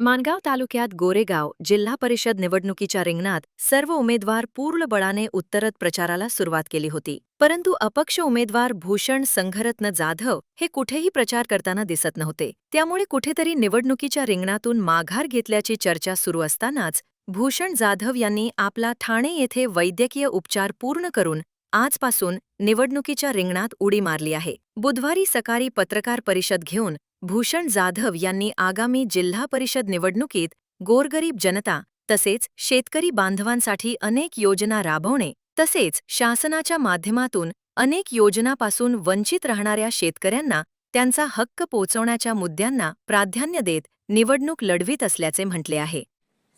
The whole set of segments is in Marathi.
माणगाव तालुक्यात गोरेगाव जिल्हा परिषद निवडणुकीच्या रिंगणात सर्व उमेदवार पूर्ण बळाने उत्तरत प्रचाराला सुरुवात केली होती. परंतु अपक्ष उमेदवार भूषण संघरत्न जाधव हे कुठेही प्रचार करताना दिसत नव्हते. त्यामुळे कुठेतरी निवडणुकीच्या रिंगणातून माघार घेतल्याची चर्चा सुरू असतानाच भूषण जाधव यांनी आपला ठाणे येथे वैद्यकीय उपचार पूर्ण करून आजपासून निवडणुकीच्या रिंगणात उडी मारली आहे. बुधवारी सकाळी पत्रकार परिषद घेऊन भूषण जाधव यांनी आगामी जिल्हा परिषद निवडणुकीत गोरगरीब जनता तसेच शेतकरी बांधवांसाठी अनेक योजना राबवणे तसेच शासनाच्या माध्यमातून अनेक योजनांपासून वंचित राहणाऱ्या शेतकऱ्यांना त्यांचा हक्क पोहोचवण्याच्या मुद्द्यांना प्राधान्य देत निवडणूक लढवित असल्याचे म्हटले आहे.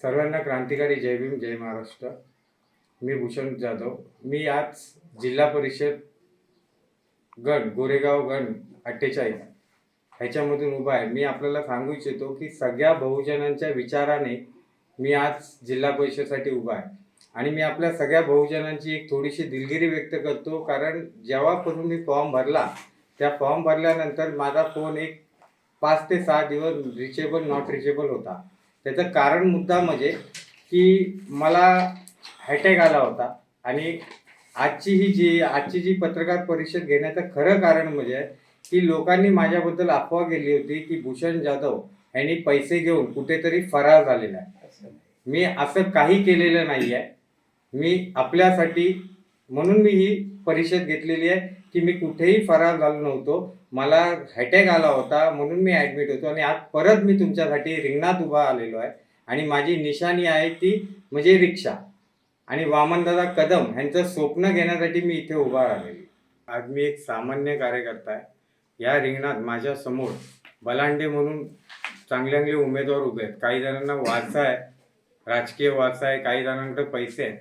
सर्वांना क्रांतिकारी जय भीम जय महाराष्ट्र. मी भूषण जाधव. मी आज जिल्हा परिषद गण गोरेगाव गण 48 ह्याच्यामधून उभा आहे. मी आपल्याला सांगू इच्छितो की सगळ्या बहुजनांच्या विचाराने मी आज जिल्हा परिषदेसाठी उभा आहे आणि मी आपल्या सगळ्या बहुजनांची एक थोडीशी दिलगिरी व्यक्त करतो. कारण जेव्हापासून मी फॉर्म भरला त्या फॉर्म भरल्यानंतर माझा फोन एक 5 ते 6 दिवस रिचेबल नॉट रिचेबल होता. त्याचं कारण मुद्दा म्हणजे की मला अटॅक आला होता आणि आजची जी पत्रकार परिषद घेण्याचं खरं कारण म्हणजे की लोकांनी माझ्याबद्दल अफवा केली होती की भूषण जाधव यांनी पैसे घेऊन कुठेतरी फरार झालेला आहे. मी असं काही केलेलं नाही आहे. मी आपल्यासाठी म्हणून मी ही परिषद घेतलेली आहे की मी कुठेही फरार झालो नव्हतो. मला अटॅक आला होता म्हणून मी ॲडमिट होतो आणि आज परत मी तुमच्यासाठी रिंगणात उभा आलेलो आहे आणि माझी निशाणी आहे ती म्हणजे रिक्षा आणि वामनदादा कदम यांचं स्वप्न घेण्यासाठी मी इथे उभा राहिलेलो. आज मी एक सामान्य कार्यकर्ता आहे. या रिंगणात माझ्यासमोर बलांडे म्हणून चांगले उमेदवार उभे आहेत. काही जणांना वारसा आहे, राजकीय वारसा आहे, काही जणांकडे पैसे आहेत.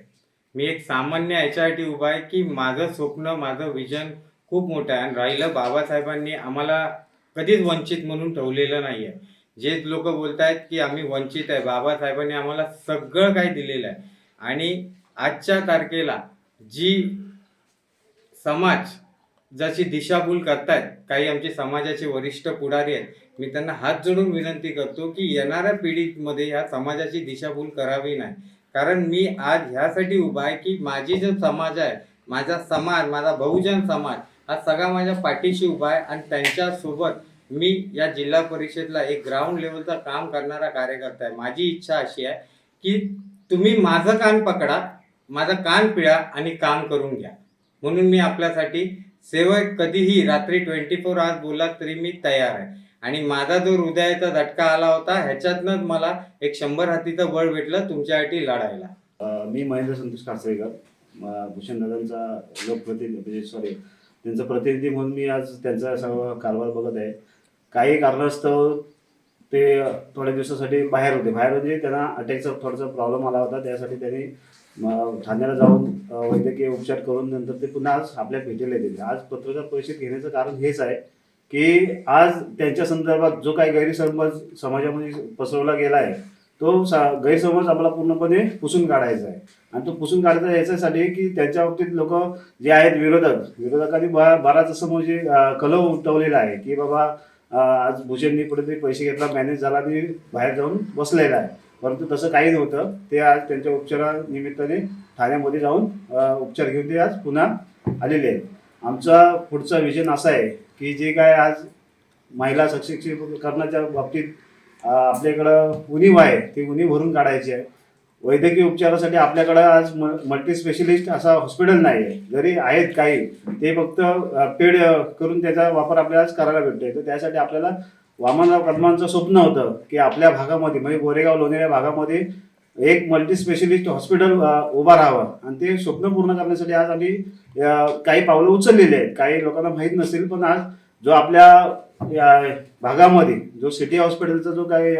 मी एक सामान्य याच्यासाठी उभा आहे की माझं स्वप्न माझं विजन खूप मोठं आहे आणि राहिलं बाबासाहेबांनी आम्हाला कधीच वंचित म्हणून ठेवलेलं नाही आहे. जे लोक बोलत आहेत की आम्ही वंचित आहे, बाबासाहेबांनी आम्हाला सगळं काही दिलेलं आहे आणि आजच्या तारखेला जी समाज जशी दिशाभूल करतायत काही आमचे समाजाचे वरिष्ठ पुढारी आहेत, मी त्यांना हात जोडून विनंती करतो की येणाऱ्या पिढीमध्ये ह्या समाजाची दिशाभूल करावी नाही. कारण मी आज ह्यासाठी उभा आहे की माझी जो समाज आहे, माझा समाज, माझा बहुजन समाज हा सगळा माझ्या पाठीशी उभा आहे आणि त्यांच्यासोबत मी या जिल्हा परिषदला एक ग्राउंड लेवलचं काम करणारा कार्यकर्ता आहे. माझी इच्छा अशी आहे की तुम्ही माझं कान पकडा, माझं कान पिळा आणि काम करून घ्या. म्हणून मी आपल्यासाठी सेवक कधीही रात्री 24 आवर्स बोलला तरी मी तयार आहे आणि माझा जो हृदयाचा झटका आला होता ह्याच्यातनंच मला एक 100 हातीचं बळ भेटलं तुमच्यासाठी लढायला. मी महेंद्र संतोष कासरेकर, भूषण दादांचा लोकप्रतिनिधी त्यांचा प्रतिनिधी म्हणून मी आज त्यांचा सर्व कारभार बघत आहे. काही कारणास्तव ते थोड्या दिवसासाठी बाहेर होते. त्यांना अटॅकचा थोडासा प्रॉब्लेम आला होता. त्यासाठी त्यांनी ठाण्याला जाऊन वैद्यकीय उपचार करून नंतर ते पुन्हा आज आपल्या भेटीला येतील. आज पत्रकार परिषद घेण्याचं कारण हेच आहे की आज त्यांच्या संदर्भात जो काही गैरसमज समाजामध्ये पसरवला गेला आहे तो गैरसमज आम्हाला पूर्णपणे पुसून काढायचा आहे आणि तो पुसून काढायचा याच्यासाठी की त्यांच्या बाबतीत लोक जे आहेत विरोधकांनी बराच असं म्हणजे कलह उठवलेला आहे की बाबा आज भूषणनी कुठेतरी पैसे घेतला, मॅनेज झाला आणि बाहेर जाऊन बसलेला आहे. परंतु तसं काही नव्हतं. ते आज त्यांच्या उपचारानिमित्ताने ठाण्यामध्ये जाऊन उपचार घेऊन ते आज पुन्हा आलेले आहेत. आमचा पुढचा विजन असा आहे की जे काय आज महिला सक्षमीकरणाच्या बाबतीत आपल्याकडं उणीव आहे ती उणीव भरून काढायची आहे. वैद्यकीय उपचारासाठी आपल्याकडं आज मल्टी स्पेशलिस्ट असा हॉस्पिटल नाही आहे. जरी आहेत काही ते फक्त पेड करून त्याचा वापर आपल्याला आज करायला भेटतोय. तर त्यासाठी आपल्याला वामनराव कदमांचं स्वप्न होतं की आपल्या भागामध्ये म्हणजे गोरेगाव लोणेरे भागामध्ये एक मल्टी स्पेशलिस्ट हॉस्पिटल उभा राहावं आणि ते स्वप्न पूर्ण करण्यासाठी आज आम्ही काही पावलं उचललेली आहेत. काही लोकांना माहीत नसेल पण आज जो आपल्या भागामध्ये जो सिटी हॉस्पिटलचा जो काही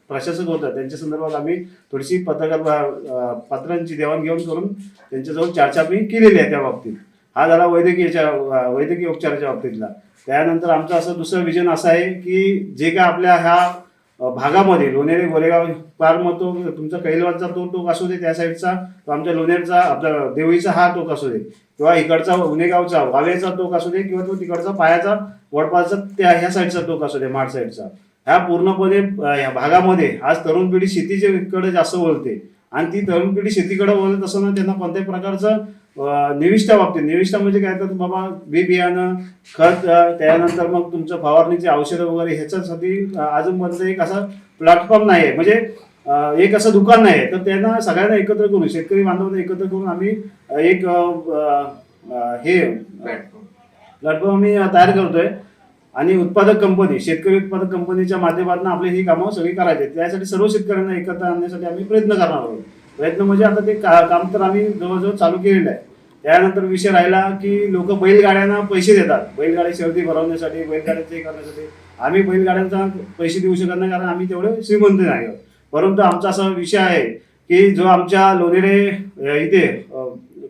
प्रशासक होता त्यांच्या संदर्भात आम्ही थोडीशी पत्रांची देवाणघेवाण करून त्यांच्याजवळ चर्चा आम्ही केलेली आहे. त्या बाबतीत हा झाला वैद्यकीय उपचाराच्या बाबतीतला. त्यानंतर आमचं असं दुसरं विजन असं आहे की जे काय आपल्या ह्या भागामध्ये लोणेरे गोरेगाव पार मग तो तुमचा कैलवाडचा तो टोक असू दे, त्या साईडचा तो आमच्या लोणेरचा आपला देवळीचा हा टोक असू दे किंवा इकडचा उनेगावचा वावेचा टोक असू दे किंवा तो तिकडचा पायाचा वडपालचा त्या ह्या साईडचा टोक असू दे माड साईडचा, ह्या पूर्णपणे या भागामध्ये आज तरुण पिढी शेतीकडे जास्त वळते आणि ती तरुण पिढी शेतीकडे वळत असताना त्यांना कोणत्याही प्रकारचं निविष्ठा बाबतीत, निविष्ठा म्हणजे काय तर बाबा बी बियाणं, खत, त्यानंतर मग तुमचं फवारणीची औषधं वगैरे ह्याच्यासाठी अजूनपर्यंत एक असा प्लॅटफॉर्म नाही आहे, म्हणजे एक असं दुकान नाही आहे. तर त्यांना सगळ्यांना एकत्र करून, शेतकरी बांधवांना एकत्र करून आम्ही एक हे प्लॅटफॉर्म आम्ही तयार करतोय आणि उत्पादक कंपनी, शेतकरी उत्पादक कंपनीच्या माध्यमातून आपली ही कामं सगळी करायची. त्यासाठी सर्व शेतकऱ्यांना एकत्र आणण्यासाठी आम्ही प्रयत्न करणार आहोत. प्रयत्न म्हणजे आता ते काम तर आम्ही जवळजवळ चालू केलेलं आहे. त्यानंतर विषय राहिला की लोक बैलगाड्यांना पैसे देतात, बैलगाडी शर्यती भरवण्यासाठी, बैलगाड्याचे करण्यासाठी. आम्ही बैलगाड्यांचा पैसे देऊ शकत नाही, कारण आम्ही तेवढे श्रीमंत नाही आहोत. परंतु आमचा असा विषय आहे की जो आमच्या लोणेरे इथे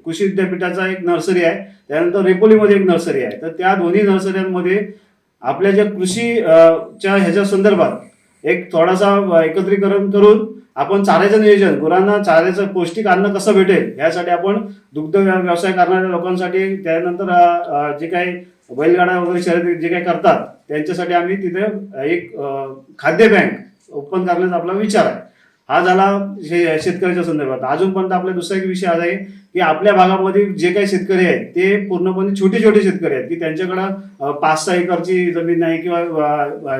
कृषी विद्यापीठाचा एक नर्सरी आहे, त्यानंतर रेपोलीमध्ये एक नर्सरी आहे. तर त्या दोन्ही नर्सऱ्यांमध्ये आपल्या ज्या च्या ह्याच्या संदर्भात एक थोडासा एकत्रीकरण करून आपण चाऱ्याचं नियोजन, गुरांना चाऱ्याचं पौष्टिक अन्न कसं भेटेल यासाठी आपण दुग्ध व्यवसाय करणाऱ्या लोकांसाठी, त्यानंतर जे काही बैलगाडा वगैरे शर्यत जे काही करतात त्यांच्यासाठी आम्ही तिथे एक खाद्य बँक ओपन करण्याचा आपला विचार आहे. हा झाला शेतकऱ्याच्या संदर्भात. अजूनपर्यंत आपला दुसरा एक विषय आहे की आपल्या भागामध्ये जे काही शेतकरी आहेत ते पूर्णपणे छोटे छोटे शेतकरी आहेत की त्यांच्याकडं 5-6 एकरची जमीन नाही किंवा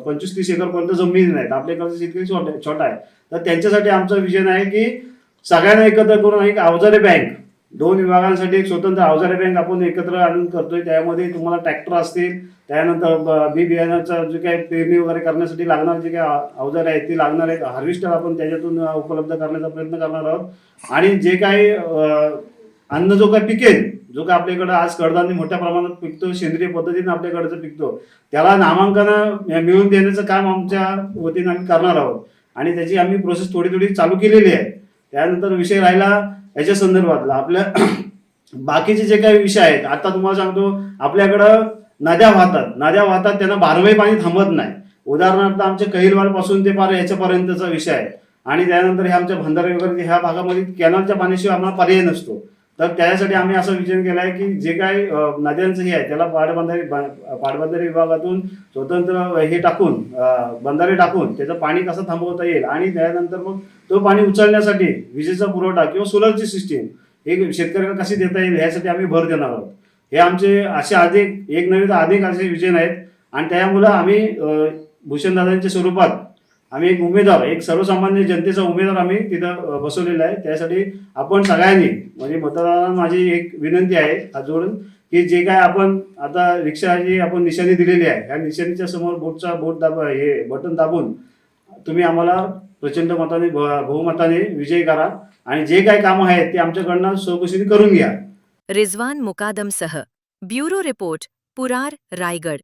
25-30 एकरपर्यंत जमीन नाहीत. आपल्याकडचा शेतकरी छोटा आहे. तर त्यांच्यासाठी आमचं विजन आहे की सगळ्यांना एकत्र करून एक अवजारे बँक, 2 विभागांसाठी एक स्वतंत्र अवजारे बँक आपण एकत्र आणून करतोय. त्यामध्ये तुम्हाला ट्रॅक्टर असतील, त्यानंतर बी बियाण्याचं जे काही पेरणी वगैरे करण्यासाठी लागणारे जे काही अवजारे आहेत ती लागणार आहेत. हार्वेस्टर आपण त्याच्यातून उपलब्ध करण्याचा प्रयत्न करणार आहोत. आणि जे काही अन्न जो काही पिकेल, जो काही आपल्याकडं आज कडधान्य मोठ्या प्रमाणात पिकतो, सेंद्रिय पद्धतीने आपल्याकडचं पिकतो, त्याला नामांकन मिळवून देण्याचं काम आमच्या वतीनं आम्ही करणार आहोत आणि त्याची आम्ही प्रोसेस थोडी थोडी चालू केलेली आहे. त्यानंतर विषय राहिला याच्या संदर्भातला आपल्या बाकीचे जे काही विषय आहेत. आता तुम्हाला सांगतो, आपल्याकडं नद्या वाहतात, त्यांना 12 पाणी थांबत नाही. उदाहरणार्थ आमच्या कैलवाड पासून ते पार याच्यापर्यंतचा विषय आहे. आणि त्यानंतर हे आमच्या भंडारे वगैरे ह्या भागामध्ये कॅनलच्या पाण्याशिवाय आम्हाला पर्याय नसतो. तर त्यासाठी आम्ही असं विचार केला आहे की जे काही नद्यांचं हे आहे त्याला पाटबंधारे विभागातून स्वतंत्र हे टाकून, बंधारे टाकून त्याचं पाणी कसं थांबवता येईल आणि त्यानंतर मग तो पाणी उचलण्यासाठी विजेचा पुरवठा किंवा सोलरची सिस्टीम हे शेतकऱ्यांना कशी देता येईल यासाठी आम्ही भर देणार आहोत. हे आमचे असे अधिक एक नव्हे तर अधिक असे विजन आहेत. आणि त्यामुळं आम्ही भूषणदादांच्या स्वरूपात आम्ही एक उमेदवार, एक सर्वसामान्य जनतेचा उमेदवार आम्ही तिथं बसवलेला आहे. त्यासाठी आपण सगळ्यांनी, म्हणजे मतदारांना माझी एक विनंती आहे हात जोडून की जे काय आपण आता रिक्षाची आपण निशाणी दिलेली आहे, ह्या निशाणीच्या समोर बटन दाबून तुम्ही आम्हाला प्रचंड मताने, बहुमताने विजयी करा आणि जे काही कामं आहेत ते आमच्याकडनं चौकशीने करून घ्या. रिजवान मुकादमसह ब्युरो रिपोर्ट, पुरार, रायगड.